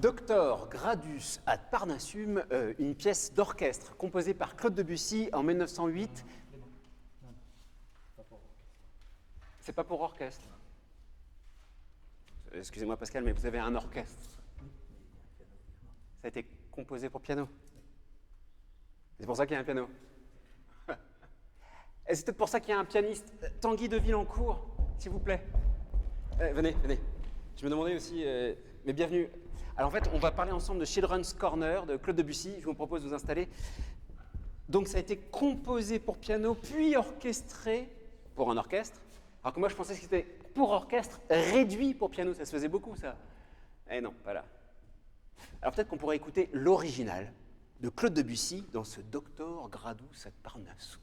Doctor Gradus ad Parnassum, une pièce d'orchestre composée par Claude Debussy en 1908. C'est pas pour orchestre. Excusez-moi Pascal, mais vous avez un orchestre. Ça a été composé pour piano. C'est pour ça qu'il y a un piano. Et c'est peut-être pour ça qu'il y a un pianiste. Tanguy de Villancourt, s'il vous plaît. Venez. Je me demandais aussi, mais bienvenue. Alors en fait, on va parler ensemble de Children's Corner de Claude Debussy. Je vous propose de vous installer. Donc ça a été composé pour piano, puis orchestré pour un orchestre. Alors que moi, je pensais que c'était pour orchestre réduit pour piano. Ça se faisait beaucoup, ça. Eh non, pas là. Alors peut-être qu'on pourrait écouter l'original de Claude Debussy dans ce Doctor Gradus ad Parnassum.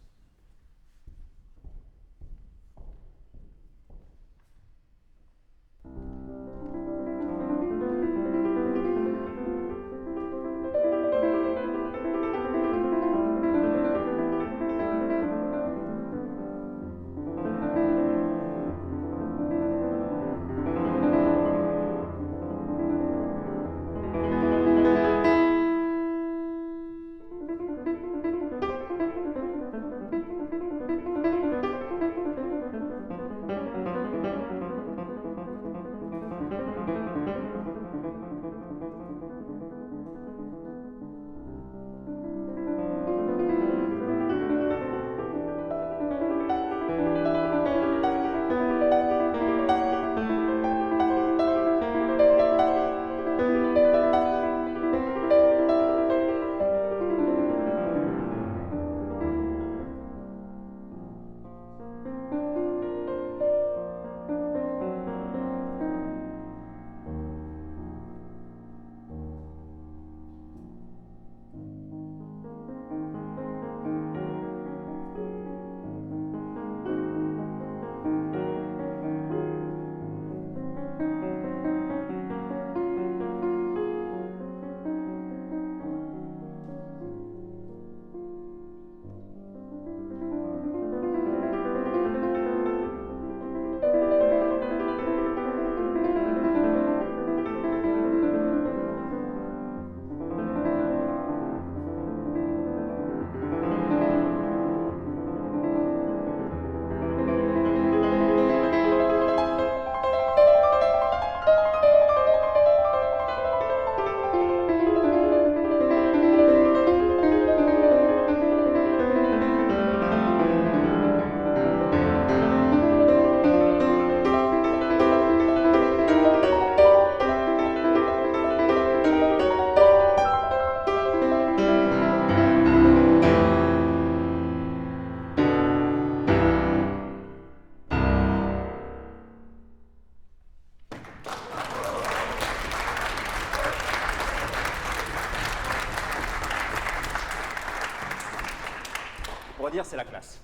On va dire c'est la classe.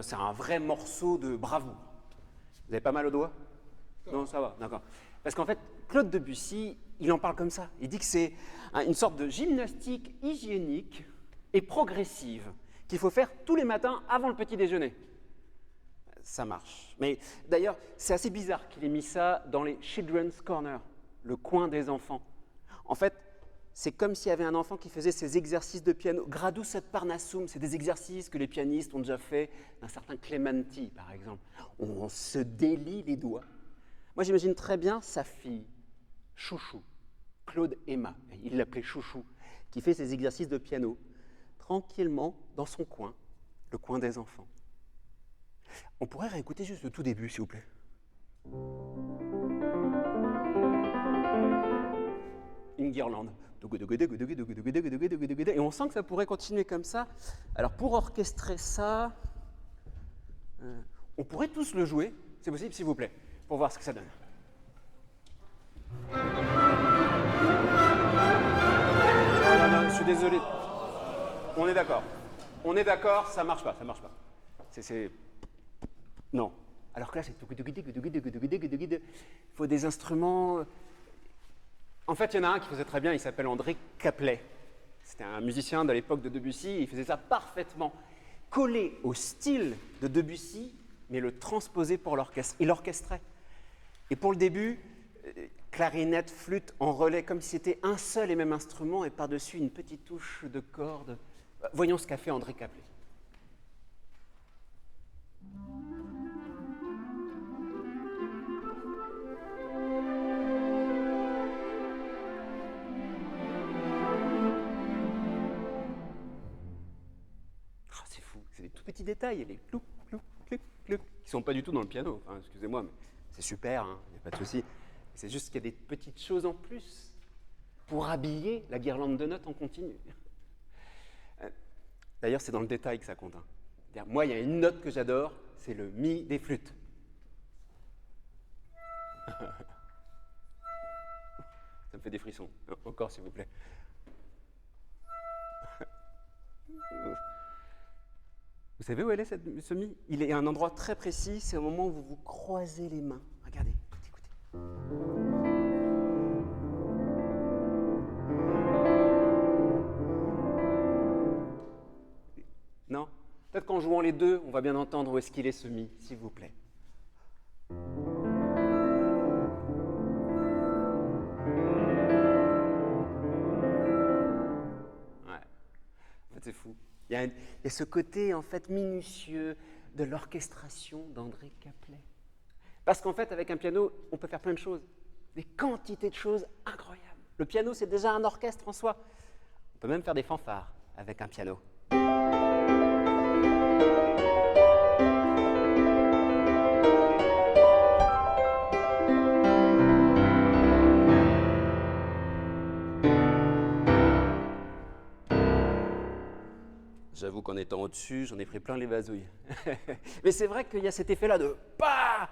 C'est un vrai morceau de bravoure. Vous avez pas mal au doigt? Non, ça va, d'accord. Parce qu'en fait, Claude Debussy, il en parle comme ça. Il dit que c'est une sorte de gymnastique hygiénique et progressive qu'il faut faire tous les matins avant le petit déjeuner. Ça marche. Mais d'ailleurs, c'est assez bizarre qu'il ait mis ça dans les Children's Corner, le coin des enfants. En fait, c'est comme s'il y avait un enfant qui faisait ses exercices de piano. Gradus ad Parnassum, c'est des exercices que les pianistes ont déjà fait, d'un certain Clementi, par exemple. On se délie les doigts. Moi, j'imagine très bien sa fille, Chouchou, Claude Emma, il l'appelait Chouchou, qui fait ses exercices de piano, tranquillement dans son coin, le coin des enfants. On pourrait réécouter juste le tout début, s'il vous plaît. Une guirlande. Et on sent que ça pourrait continuer comme ça. Alors pour orchestrer ça, on pourrait tous le jouer, c'est possible, s'il vous plaît, pour voir ce que ça donne. Non, je suis désolé. On est d'accord, ça marche pas. C'est... Non. Alors que là, c'est... Il faut des instruments... En fait, il y en a un qui faisait très bien, il s'appelle André Caplet. C'était un musicien de l'époque de Debussy, il faisait ça parfaitement, collé au style de Debussy, mais le transposé pour l'orchestre. Il orchestrait. Et pour le début, clarinette, flûte en relais, comme si c'était un seul et même instrument, et par-dessus une petite touche de corde. Voyons ce qu'a fait André Caplet. Oh, c'est fou, c'est des tout petits détails, les clou, clou, clou, clou, qui sont pas du tout dans le piano. Enfin, excusez-moi, mais c'est super, il n'y a pas de souci. C'est juste qu'il y a des petites choses en plus pour habiller la guirlande de notes en continu. D'ailleurs, c'est dans le détail que ça compte. Moi, il y a une note que j'adore, c'est le mi des flûtes. Ça me fait des frissons. Encore, s'il vous plaît. Vous savez où elle est, ce mi? Il est à un endroit très précis, c'est au moment où vous vous croisez les mains. Regardez, écoutez. Non? Peut-être qu'en jouant les deux, on va bien entendre où est-ce qu'il est, ce mi, s'il vous plaît. C'est fou. Il y a ce côté, en fait, minutieux de l'orchestration d'André Caplet. Parce qu'en fait, avec un piano, on peut faire plein de choses. Des quantités de choses incroyables. Le piano, c'est déjà un orchestre en soi. On peut même faire des fanfares avec un piano. J'avoue qu'en étant au-dessus, j'en ai pris plein les vasouilles. Mais c'est vrai qu'il y a cet effet-là de « bah !»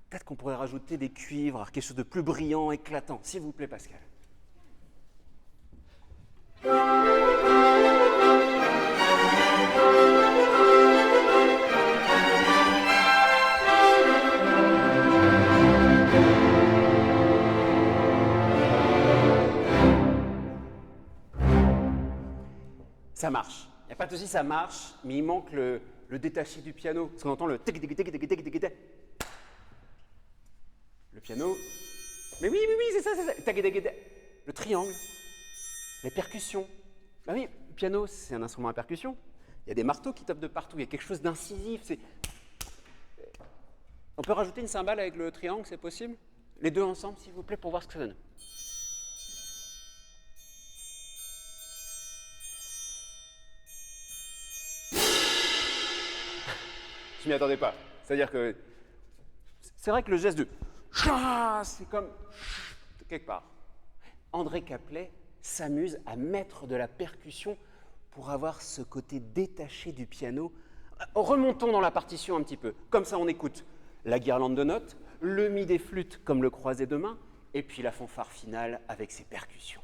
Peut-être qu'on pourrait rajouter des cuivres, quelque chose de plus brillant, éclatant. S'il vous plaît, Pascal. Ça marche. Il n'y a pas de souci, ça marche, mais il manque le détaché du piano. Parce qu'on entend le tic tic tic tic tic tic tic. Le piano. Mais oui, c'est ça. Le triangle. Les percussions. Bah oui, le piano, c'est un instrument à percussion. Il y a des marteaux qui tapent de partout. Il y a quelque chose d'incisif. On peut rajouter une cymbale avec le triangle, c'est possible? Les deux ensemble, s'il vous plaît, pour voir ce que ça donne. Je m'y attendais pas. C'est-à-dire que c'est vrai que le geste de c'est comme quelque part. André Caplet s'amuse à mettre de la percussion pour avoir ce côté détaché du piano. Remontons dans la partition un petit peu. Comme ça, on écoute la guirlande de notes, le mi des flûtes comme le croisé de main, et puis la fanfare finale avec ses percussions.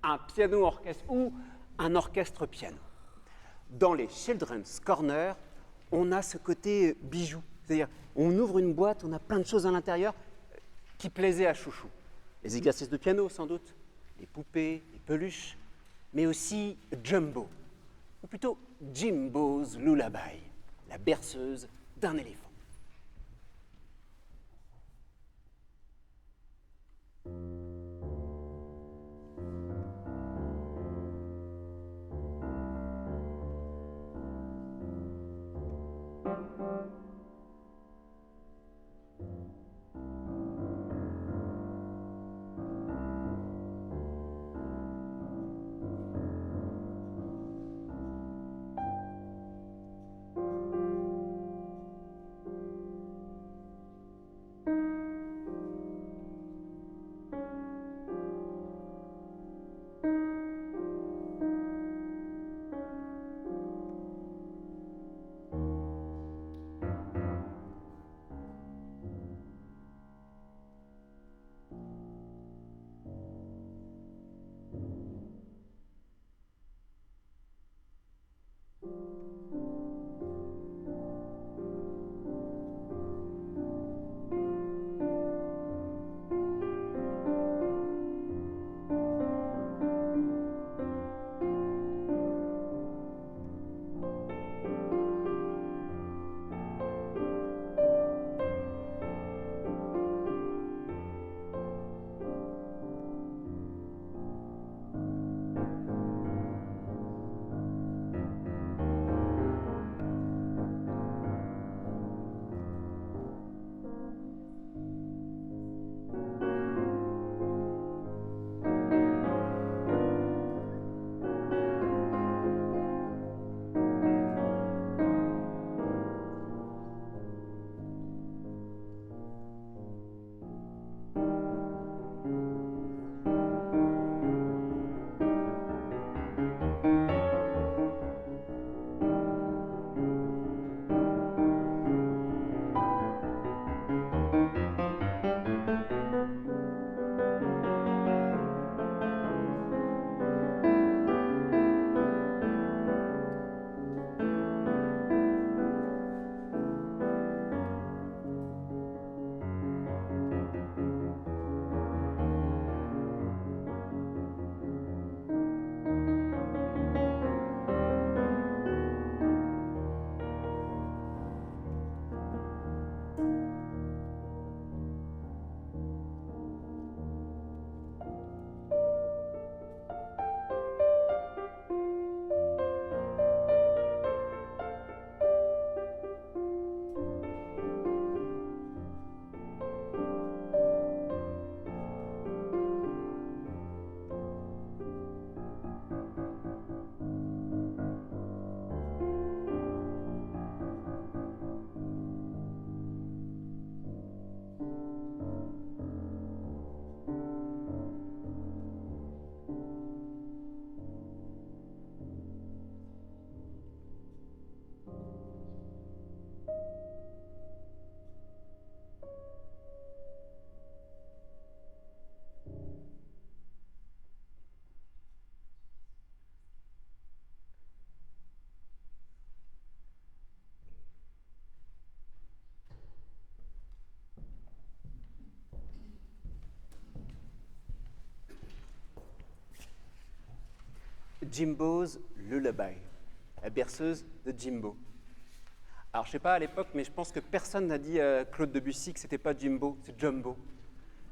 Un piano orchestre ou un orchestre piano. Dans les Children's Corner, on a ce côté bijou. C'est-à-dire, on ouvre une boîte, on a plein de choses à l'intérieur qui plaisaient à Chouchou. Les exercices de piano, sans doute, les poupées, les peluches, mais aussi Jumbo, ou plutôt Jimbo's Lullaby, la berceuse d'un éléphant. Jimbo's Lullaby, la berceuse de Jimbo. Alors, je ne sais pas à l'époque, mais je pense que personne n'a dit à Claude Debussy que ce n'était pas Jimbo, c'est Jumbo.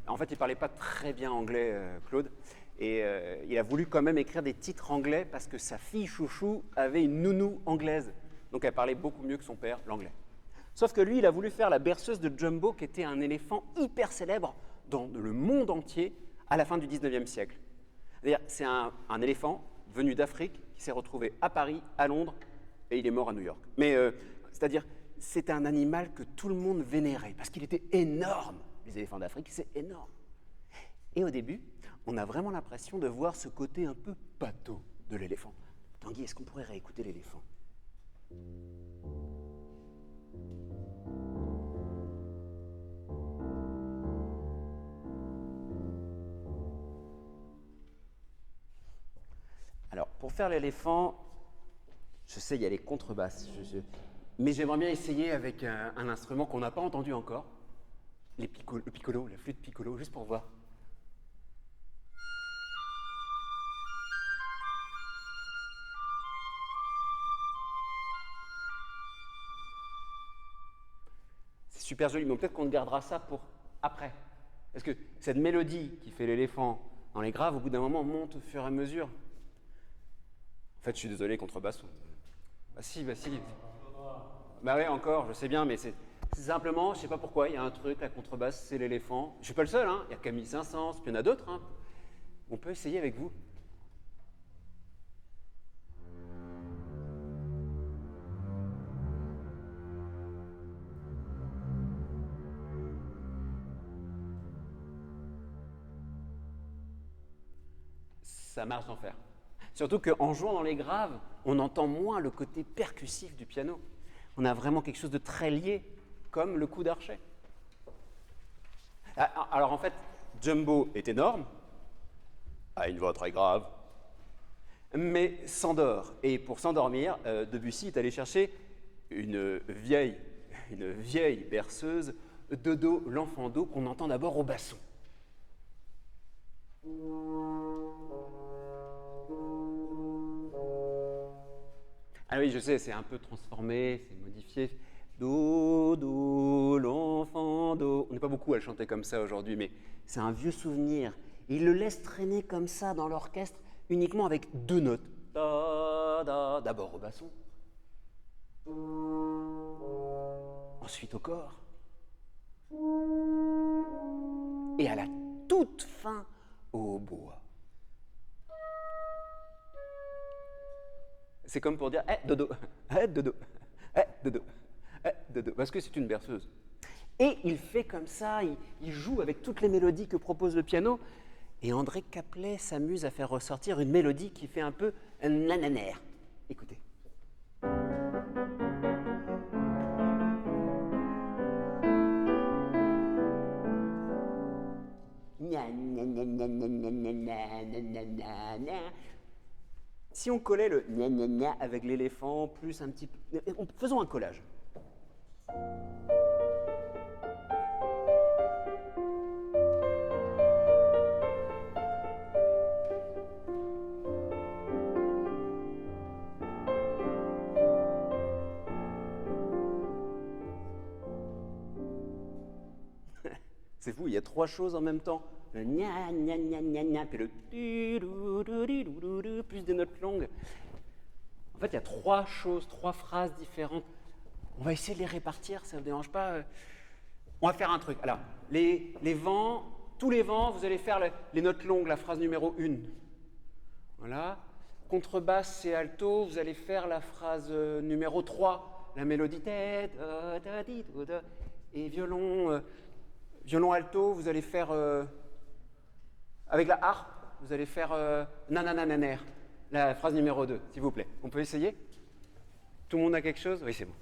En fait, il ne parlait pas très bien anglais, Claude, et il a voulu quand même écrire des titres anglais parce que sa fille chouchou avait une nounou anglaise. Donc, elle parlait beaucoup mieux que son père, l'anglais. Sauf que lui, il a voulu faire la berceuse de Jumbo, qui était un éléphant hyper célèbre dans le monde entier à la fin du 19e siècle. C'est un éléphant venu d'Afrique qui s'est retrouvé à Paris, à Londres, et il est mort à New York. Mais c'est-à-dire, c'était un animal que tout le monde vénérait, parce qu'il était énorme. Les éléphants d'Afrique, c'est énorme. Et au début, on a vraiment l'impression de voir ce côté un peu pâteau de l'éléphant. Tanguy, est-ce qu'on pourrait réécouter l'éléphant ? Alors, pour faire l'éléphant, je sais, il y a les contrebasses, mais j'aimerais bien essayer avec un instrument qu'on n'a pas entendu encore, le piccolo, la flûte piccolo, juste pour voir. C'est super joli, mais peut-être qu'on gardera ça pour après. Parce que cette mélodie qui fait l'éléphant dans les graves, au bout d'un moment, monte au fur et à mesure. En fait, je suis désolé, contrebasse. Bah si. Bah oui, encore, je sais bien, mais c'est simplement, je sais pas pourquoi, il y a un truc, la contrebasse, c'est l'éléphant. Je suis pas le seul, hein. Il y a Camille Saint-Saëns, puis il y en a d'autres. Hein. On peut essayer avec vous. Ça marche d'en faire. Surtout qu'en jouant dans les graves, on entend moins le côté percussif du piano. On a vraiment quelque chose de très lié, comme le coup d'archet. Alors en fait, Jumbo est énorme, a une voix très grave, mais s'endort. Et pour s'endormir, Debussy est allé chercher une vieille berceuse, Dodo, l'enfant d'eau, qu'on entend d'abord au basson. Ah oui, je sais, c'est un peu transformé, c'est modifié. Do, l'enfant do. On n'est pas beaucoup à le chanter comme ça aujourd'hui, mais c'est un vieux souvenir. Ils le laissent traîner comme ça dans l'orchestre, uniquement avec 2 notes. Da, da, d'abord au basson. Ensuite au corps. Et à la toute fin, au bois. C'est comme pour dire « dodo, dodo, dodo, dodo », parce que c'est une berceuse. Et il fait comme ça, il joue avec toutes les mélodies que propose le piano, et André Caplet s'amuse à faire ressortir une mélodie qui fait un peu un nananaire. Écoutez. Si on collait le gna gna gna avec l'éléphant, plus un petit peu... Faisons un collage. C'est fou, il y a 3 choses en même temps. Le gna gna gna gna gna, puis le plus des notes longues. En fait, il y a 3 choses, 3 phrases différentes. On va essayer de les répartir, ça ne vous dérange pas. On va faire un truc. Alors, les vents, tous les vents, vous allez faire les notes longues, la phrase numéro 1. Voilà. Contrebasse et alto, vous allez faire la phrase numéro 3, la mélodie. Et violon alto, vous allez faire... avec la harpe, vous allez faire nananananer, la phrase numéro 2, s'il vous plaît. On peut essayer? Tout le monde a quelque chose? Oui, c'est bon.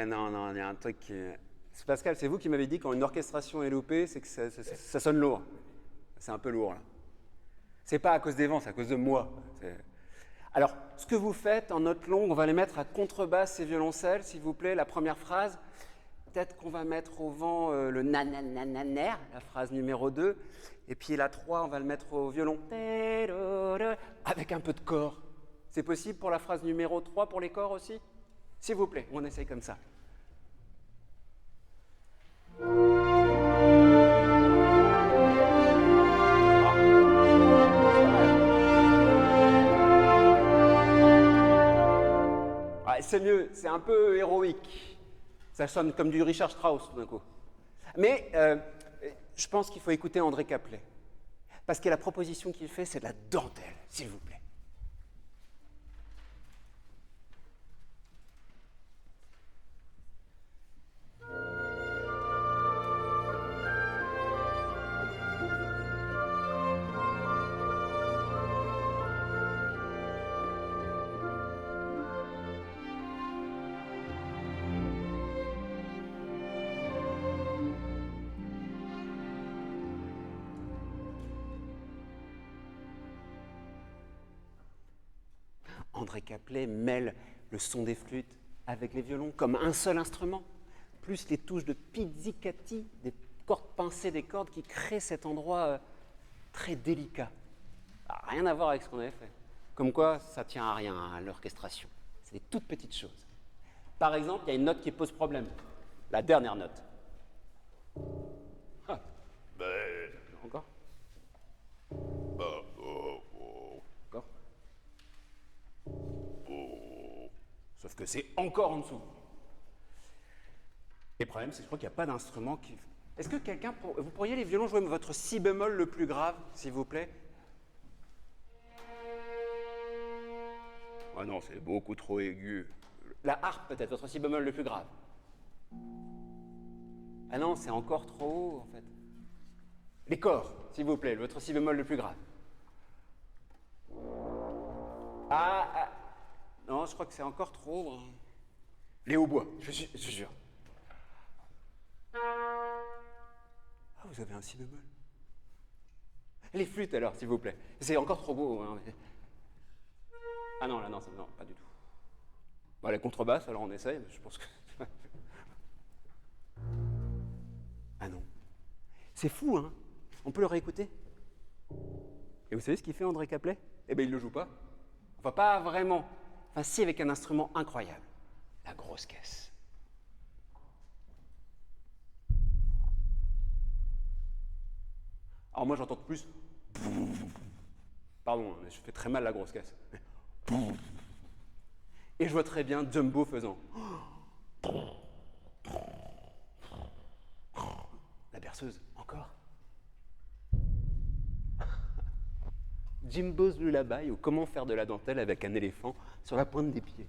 Non, il y a un truc qui... C'est Pascal, c'est vous qui m'avez dit quand une orchestration est loupée, c'est que ça sonne lourd. C'est un peu lourd, là. C'est pas à cause des vents, c'est à cause de moi. Alors, ce que vous faites en notes longues, on va les mettre à contrebasse et violoncelle, s'il vous plaît. La première phrase, peut-être qu'on va mettre au vent le nananananer, la phrase numéro 2. Et puis la 3, on va le mettre au violon, avec un peu de corps. C'est possible pour la phrase numéro 3 pour les corps aussi? S'il vous plaît, on essaye comme ça. Ah, c'est mieux, c'est un peu héroïque. Ça sonne comme du Richard Strauss d'un coup. Mais je pense qu'il faut écouter André Caplet. Parce que la proposition qu'il fait, c'est de la dentelle, s'il vous plaît. André Caplet mêle le son des flûtes avec les violons comme un seul instrument, plus les touches de pizzicati, des cordes pincées des cordes qui créent cet endroit très délicat. Rien à voir avec ce qu'on avait fait. Comme quoi, ça tient à rien, à l'orchestration. C'est des toutes petites choses. Par exemple, il y a une note qui pose problème. La dernière note. Ah. Encore. Encore. Sauf que c'est encore en dessous. Et le problème, c'est que je crois qu'il n'y a pas d'instrument qui... Est-ce que quelqu'un... Vous pourriez, les violons, jouer votre si bémol le plus grave, s'il vous plaît? Ah non, c'est beaucoup trop aigu. La harpe, peut-être, votre si bémol le plus grave. Ah non, c'est encore trop haut, en fait. Les corps, s'il vous plaît, votre si bémol le plus grave. Non, je crois que c'est encore trop haut. Les hautbois, je jure. Ah, vous avez un si bémol. Les flûtes, alors, s'il vous plaît. C'est encore trop beau. Hein, mais... Ah non, là, non, non, pas du tout. Bon, la contrebasse, alors on essaye, je pense que... Ah non. C'est fou, hein? On peut le réécouter? Et vous savez ce qu'il fait, André Caplet? Eh bien, il ne le joue pas. Enfin, pas vraiment. Enfin, si, avec un instrument incroyable. La grosse caisse. Alors moi, j'entends plus... Pardon, mais je fais très mal la grosse caisse. Et je vois très bien Jumbo faisant... La berceuse, encore. Jimbo's Lullaby ou comment faire de la dentelle avec un éléphant sur la pointe des pieds.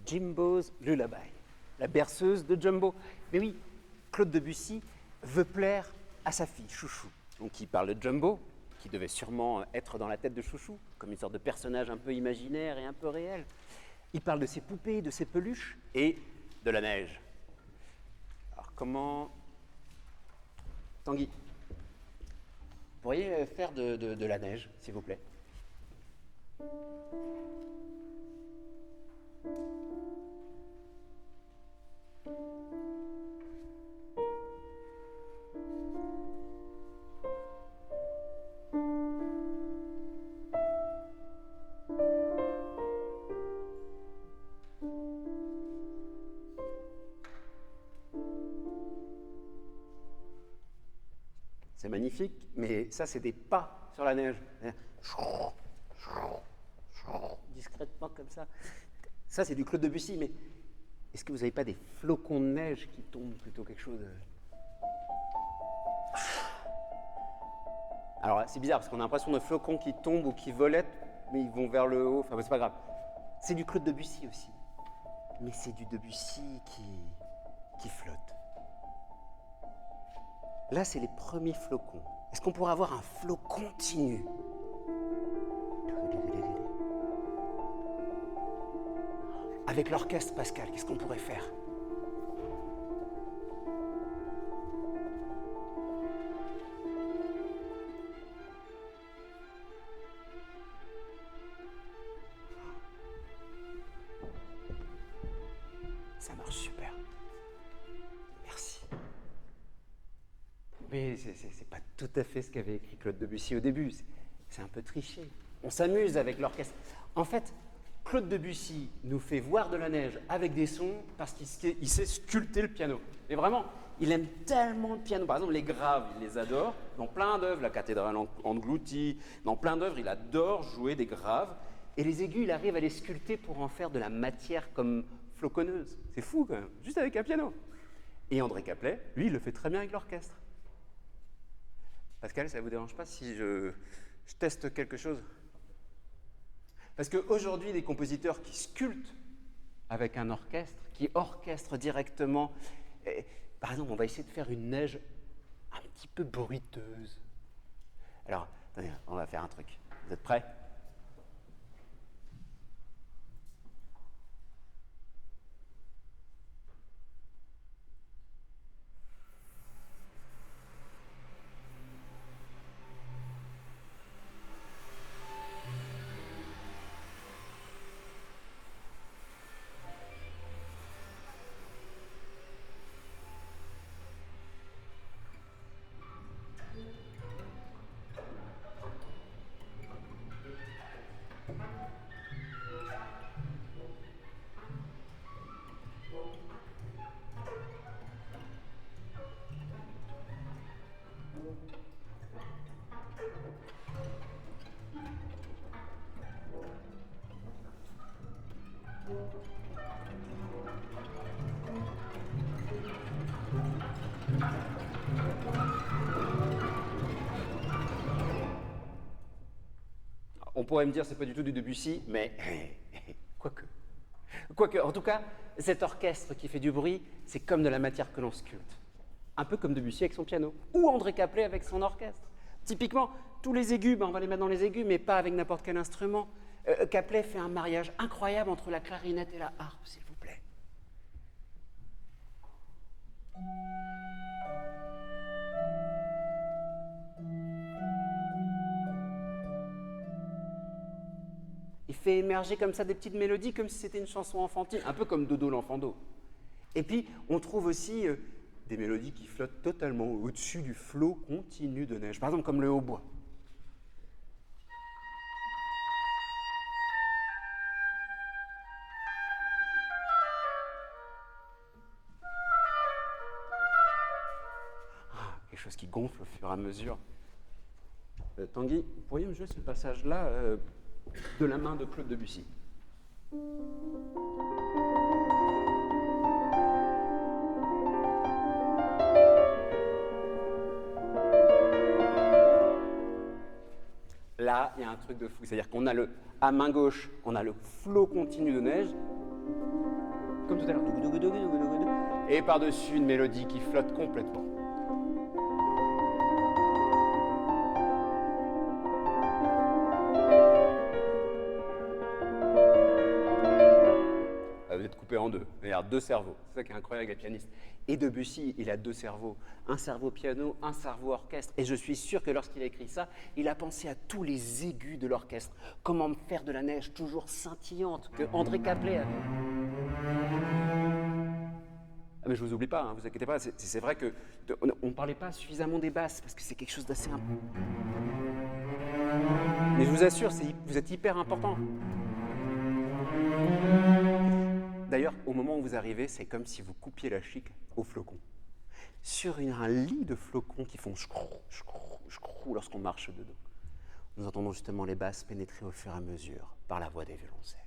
Jimbo's Lullaby, la berceuse de Jumbo. Mais oui, Claude Debussy veut plaire à sa fille, Chouchou. Donc il parle de Jumbo, qui devait sûrement être dans la tête de Chouchou, comme une sorte de personnage un peu imaginaire et un peu réel. Il parle de ses poupées, de ses peluches et de la neige. Alors comment... Tanguy, vous pourriez faire de la neige, s'il vous plaît? C'est magnifique, mais ça, c'est des pas sur la neige. Discrètement comme ça. Ça, c'est du Claude Debussy, mais est-ce que vous n'avez pas des flocons de neige qui tombent plutôt quelque chose Alors, c'est bizarre, parce qu'on a l'impression de flocons qui tombent ou qui volettent, mais ils vont vers le haut. Enfin, c'est pas grave. C'est du Claude Debussy aussi. Mais c'est du Debussy qui flotte. Là, c'est les premiers flocons. Est-ce qu'on pourrait avoir un flot continu? Avec l'orchestre, Pascal, qu'est-ce qu'on pourrait faire? Ça marche super. Merci. Mais c'est pas tout à fait ce qu'avait écrit Claude Debussy au début. C'est un peu triché. On s'amuse avec l'orchestre. En fait, Claude Debussy nous fait voir de la neige avec des sons parce qu'il sait sculpter le piano. Et vraiment, il aime tellement le piano. Par exemple, les graves, il les adore. Dans plein d'œuvres, la cathédrale engloutie, dans plein d'œuvres, il adore jouer des graves. Et les aigus, il arrive à les sculpter pour en faire de la matière comme floconneuse. C'est fou quand même, juste avec un piano. Et André Caplet, lui, il le fait très bien avec l'orchestre. Pascal, ça ne vous dérange pas si je teste quelque chose? Parce qu'aujourd'hui, les compositeurs qui sculptent avec un orchestre, qui orchestrent directement, par exemple, on va essayer de faire une neige un petit peu bruiteuse. Alors, attendez, on va faire un truc. Vous êtes prêts? On pourrait me dire c'est pas du tout du Debussy, mais quoique. Quoique, en tout cas, cet orchestre qui fait du bruit, c'est comme de la matière que l'on sculpte. Un peu comme Debussy avec son piano, ou André Caplet avec son orchestre. Typiquement, tous les aigus, on va les mettre dans les aigus, mais pas avec n'importe quel instrument. Caplet fait un mariage incroyable entre la clarinette et la harpe, s'il vous plaît. Il fait émerger comme ça des petites mélodies, comme si c'était une chanson enfantine, un peu comme Dodo l'enfant d'eau. Et puis, on trouve aussi des mélodies qui flottent totalement au-dessus du flot continu de neige, par exemple comme le hautbois. Quelque chose qui gonfle au fur et à mesure. Tanguy, vous pourriez me jouer ce passage-là de la main de Claude Debussy? Là, il y a un truc de fou, c'est-à-dire qu'on a à main gauche, on a le flot continu de neige, comme tout à l'heure. Et par-dessus une mélodie qui flotte complètement. Vous êtes coupé en deux. Regarde, deux cerveaux. C'est ça qui est incroyable avec les pianistes. Et Debussy, il a deux cerveaux. Un cerveau piano, un cerveau orchestre. Et je suis sûr que lorsqu'il a écrit ça, il a pensé à tous les aigus de l'orchestre. Comment faire de la neige toujours scintillante que André Caplet avait. Ah mais je vous oublie pas, hein, vous inquiétez pas. C'est vrai que on ne parlait pas suffisamment des basses parce que c'est quelque chose d'assez important. Mais je vous assure, vous êtes hyper important. D'ailleurs, au moment où vous arrivez, c'est comme si vous coupiez la chic aux flocons. Sur un lit de flocons qui font scrou lorsqu'on marche dedans. Nous entendons justement les basses pénétrer au fur et à mesure par la voix des violoncelles.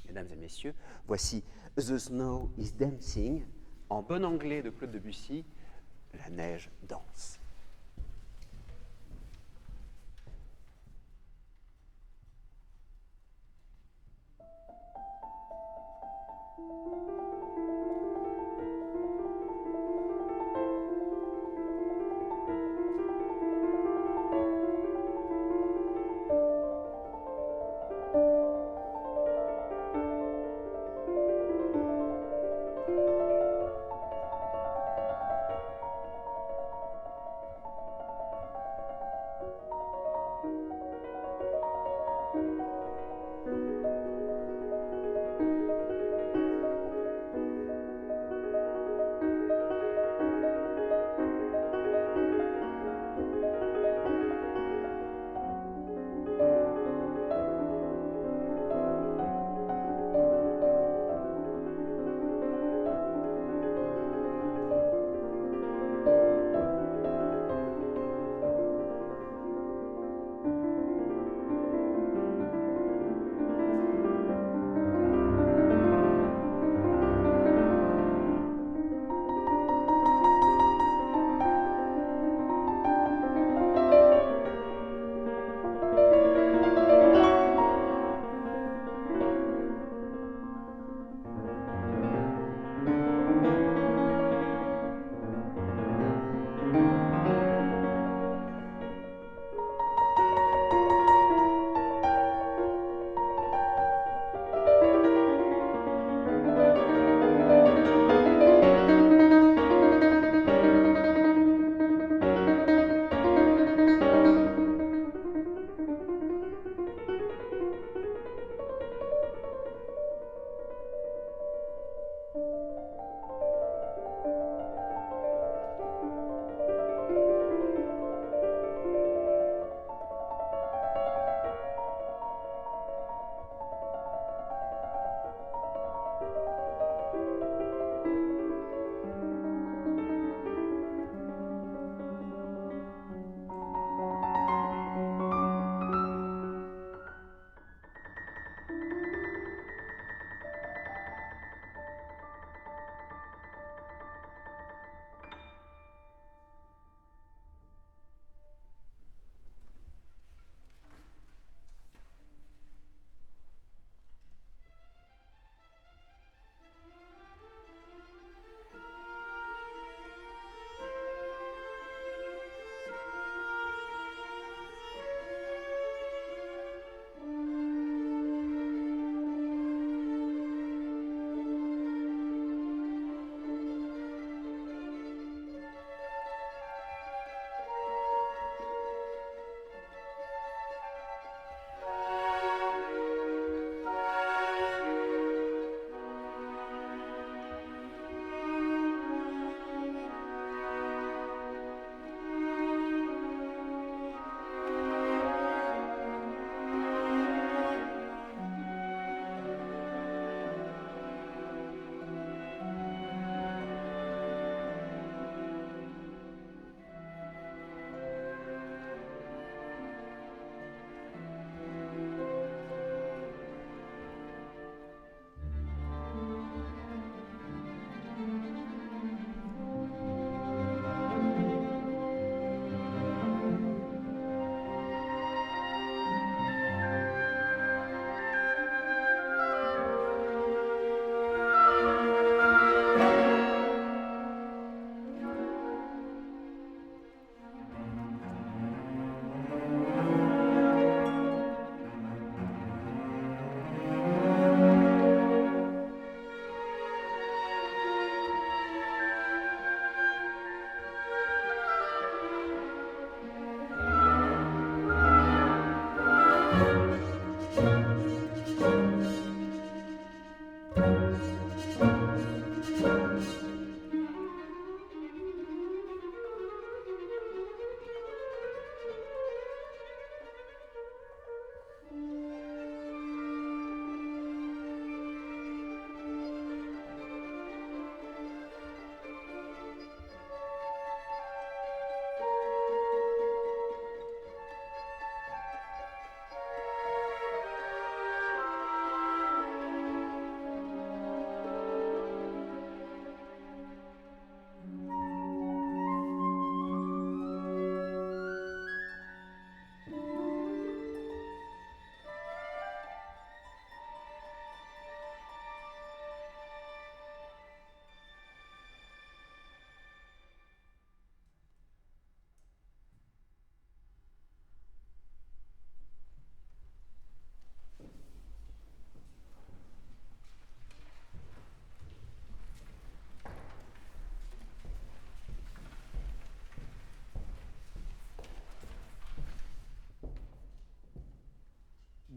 Mesdames et messieurs, voici The Snow is Dancing, en bon anglais de Claude Debussy, La neige danse.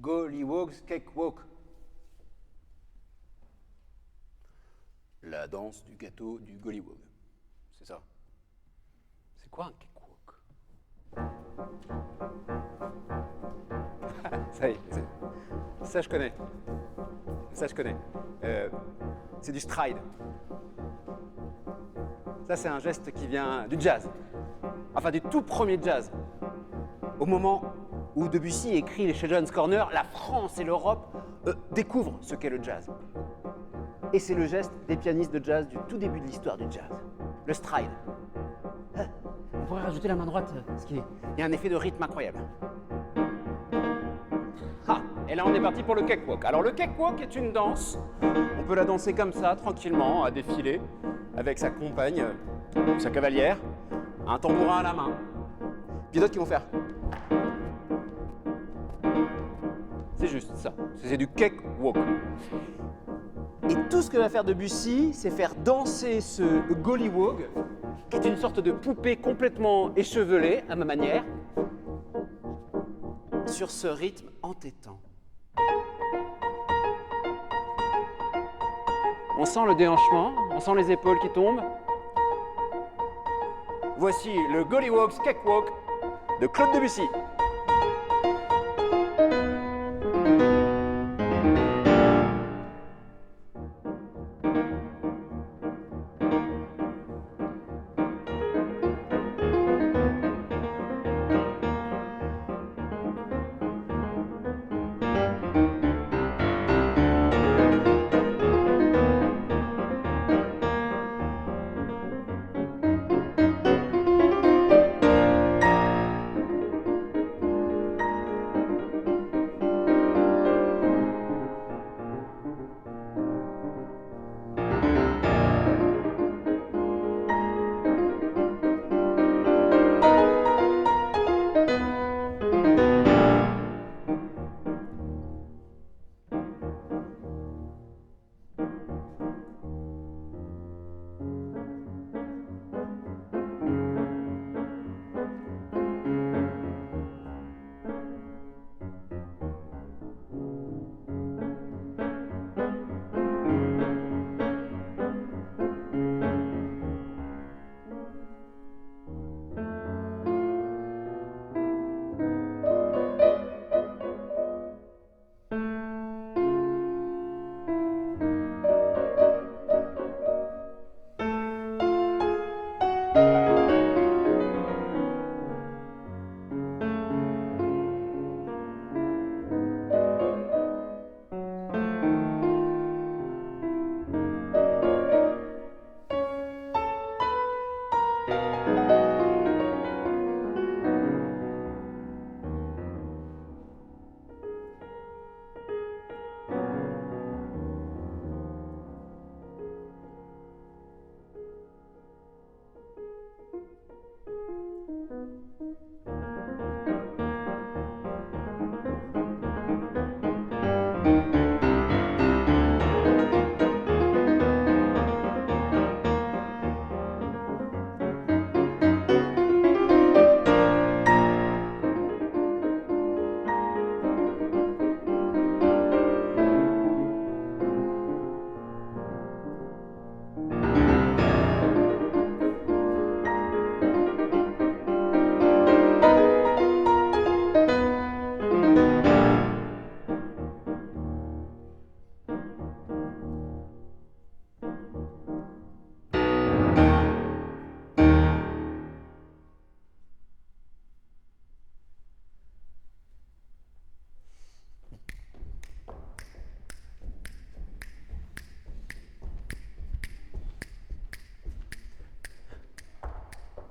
Golliwog's Cakewalk. La danse du gâteau du Gollywog. C'est ça. C'est quoi un cakewalk? Ça y est, ça je connais. Ça je connais. C'est du stride. Ça c'est un geste qui vient du jazz. Enfin du tout premier jazz. Au moment où Debussy écrit les Children's Corner, la France et l'Europe découvrent ce qu'est le jazz. Et c'est le geste des pianistes de jazz du tout début de l'histoire du jazz. Le stride. On pourrait rajouter la main droite, parce qu'il y a un effet de rythme incroyable. Ah, et là on est parti pour le cakewalk. Alors le cakewalk est une danse. On peut la danser comme ça, tranquillement, à défiler, avec sa compagne, ou sa cavalière, un tambourin à la main. Puis d'autres qui vont faire. C'est juste ça. C'est du cakewalk. Et tout ce que va faire Debussy, c'est faire danser ce Gollywog, qui est une sorte de poupée complètement échevelée, à ma manière, sur ce rythme entêtant. On sent le déhanchement, on sent les épaules qui tombent. Voici le Gollywog's Cakewalk de Claude Debussy.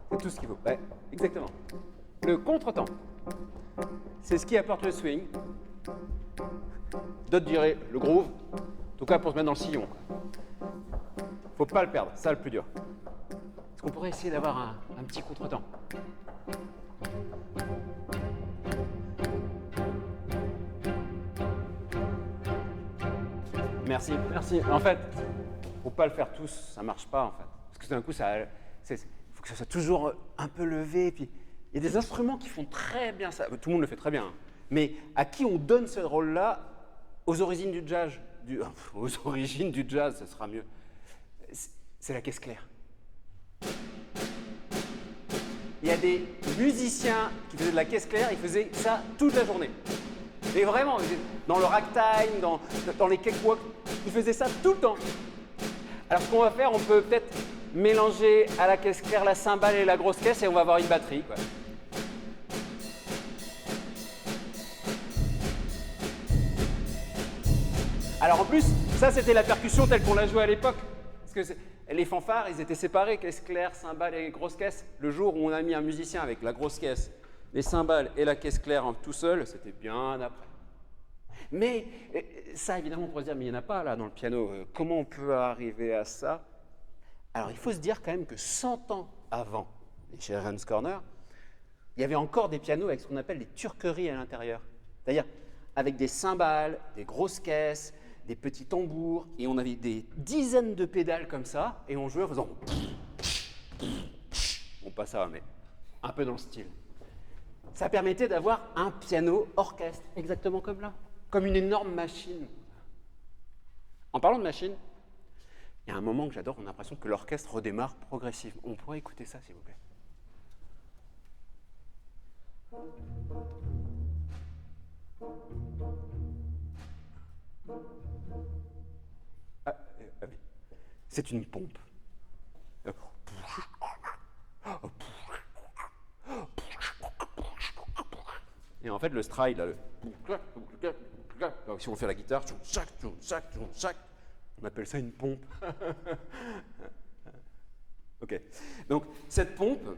C'est tout ce qu'il faut. Ouais, exactement. Le contretemps, c'est ce qui apporte le swing. D'autres diraient le groove, en tout cas pour se mettre dans le sillon. Faut pas le perdre, ça le plus dur. Est-ce qu'on pourrait essayer d'avoir un petit contretemps? Merci, merci. En fait, faut pas le faire tous, ça marche pas en fait. Parce que d'un coup, faut que ça soit toujours un peu levé. Puis il y a des instruments qui font très bien ça. Tout le monde le fait très bien. Mais à qui on donne ce rôle-là? Aux origines du jazz. Aux origines du jazz, ce sera mieux. C'est la caisse claire. Il y a des musiciens qui faisaient de la caisse claire, ils faisaient ça toute la journée. Et vraiment, dans le ragtime, dans les cakewalks, ils faisaient ça tout le temps. Alors ce qu'on va faire, on peut peut-être mélanger à la caisse claire la cymbale et la grosse caisse et on va avoir une batterie, quoi. Alors en plus, ça c'était la percussion telle qu'on la jouait à l'époque. Parce que les fanfares, ils étaient séparés, caisse claire, cymbale et grosse caisse. Le jour où on a mis un musicien avec la grosse caisse, les cymbales et la caisse claire tout seul, c'était bien après. Mais ça, évidemment, on pourrait se dire, mais il n'y en a pas là dans le piano. Comment on peut arriver à ça? Alors il faut se dire quand même que 100 ans avant les Children's Corner, il y avait encore des pianos avec ce qu'on appelle des turqueries à l'intérieur. C'est-à-dire avec des cymbales, des grosses caisses, des petits tambours, et on avait des dizaines de pédales comme ça, et on jouait en faisant... Bon, pas ça, mais un peu dans le style. Ça permettait d'avoir un piano orchestre, exactement comme là, comme une énorme machine. En parlant de machine, il y a un moment que j'adore, on a l'impression que l'orchestre redémarre progressivement. On pourrait écouter ça, s'il vous plaît. Oui. C'est une pompe. Et en fait, le stride, là, si on fait la guitare, on appelle ça une pompe. Ok. Donc, cette pompe,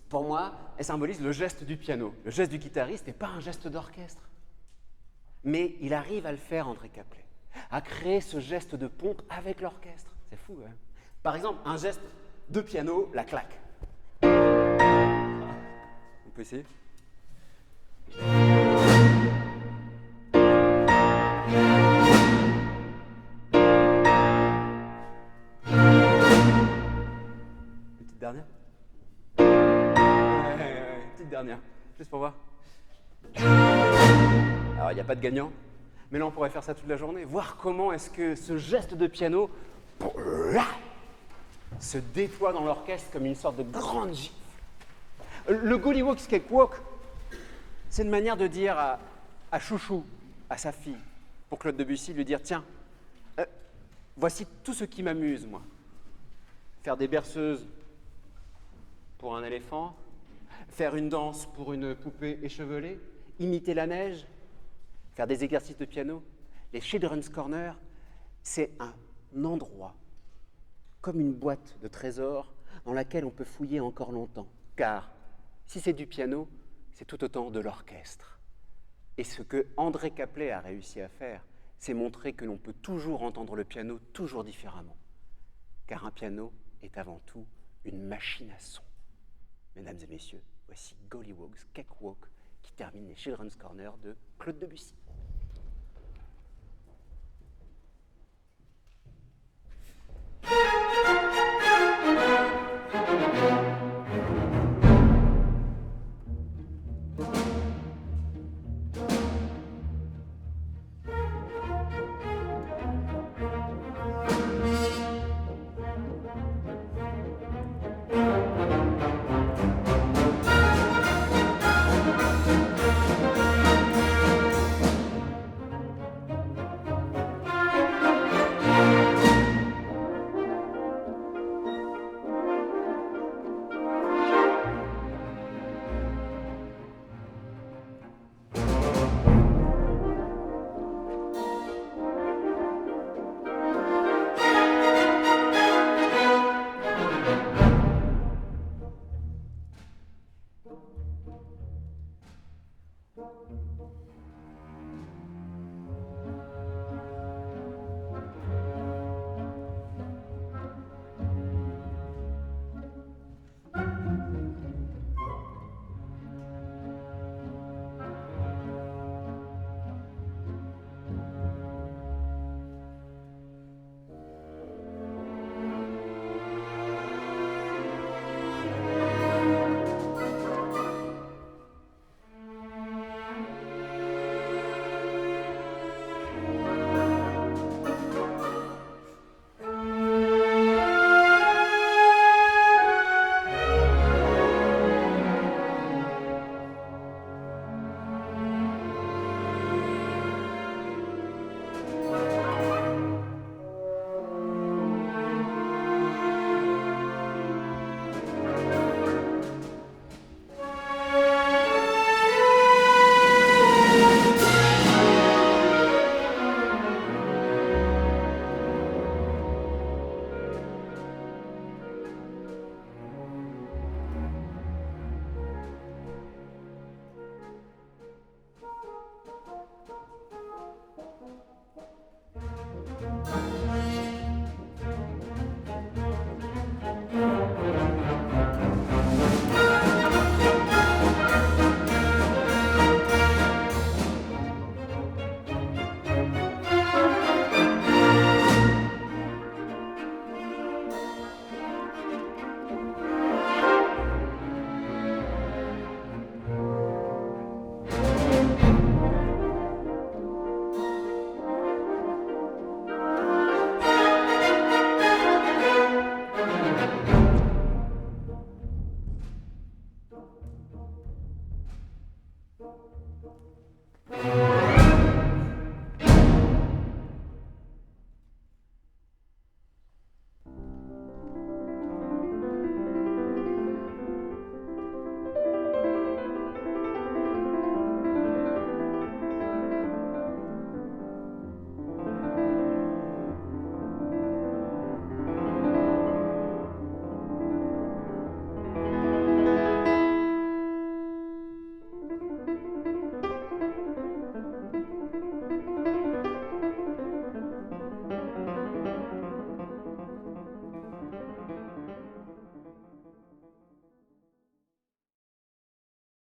pour moi, elle symbolise le geste du piano. Le geste du guitariste n'est pas un geste d'orchestre. Mais il arrive à le faire, André Caplet, à créer ce geste de pompe avec l'orchestre. C'est fou, hein? Par exemple, un geste de piano, la claque. On peut essayer? Une petite dernière? Une petite dernière, juste pour voir. Alors, il n'y a pas de gagnant, mais là, on pourrait faire ça toute la journée, voir comment est-ce que ce geste de piano se déploie dans l'orchestre comme une sorte de grande gifle. Le Gollywog Cakewalk, c'est une manière de dire à Chouchou, à sa fille, pour Claude Debussy, lui dire, tiens, voici tout ce qui m'amuse, moi. Faire des berceuses pour un éléphant, faire une danse pour une poupée échevelée, imiter la neige, faire des exercices de piano. Les Children's Corner, c'est un endroit, comme une boîte de trésors, dans laquelle on peut fouiller encore longtemps. Car si c'est du piano, c'est tout autant de l'orchestre. Et ce que André Caplet a réussi à faire, c'est montrer que l'on peut toujours entendre le piano toujours différemment. Car un piano est avant tout une machine à son. Mesdames et messieurs, voici Gollywog's Cakewalk qui termine les Children's Corner de Claude Debussy.